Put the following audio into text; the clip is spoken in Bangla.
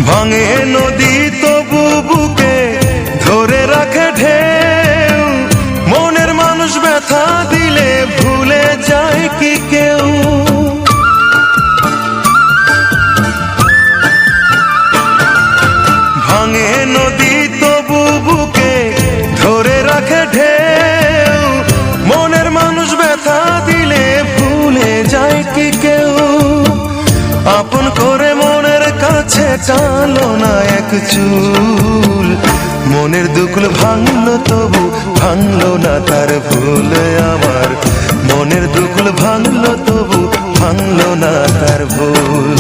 ভাঙে নদী তবু বুকে ধরে রাখে ঢেউ, মনের মানুষ ব্যথা দিলে ভুলে যায় কি কেউ? ভাঙে নদী তবু বুকে ধরে রাখে ঢেউ, মনের মানুষ ব্যথা দিলে ভুলে যায় কি কেউ? আপন করে মনের কাছে টানলো না এক চুল, মনের দুকুল ভাঙলো তবু ভাঙলো না তার ভুল। আমার মনের দুকুল ভাঙলো তবু ভাঙলো না তার ভুল।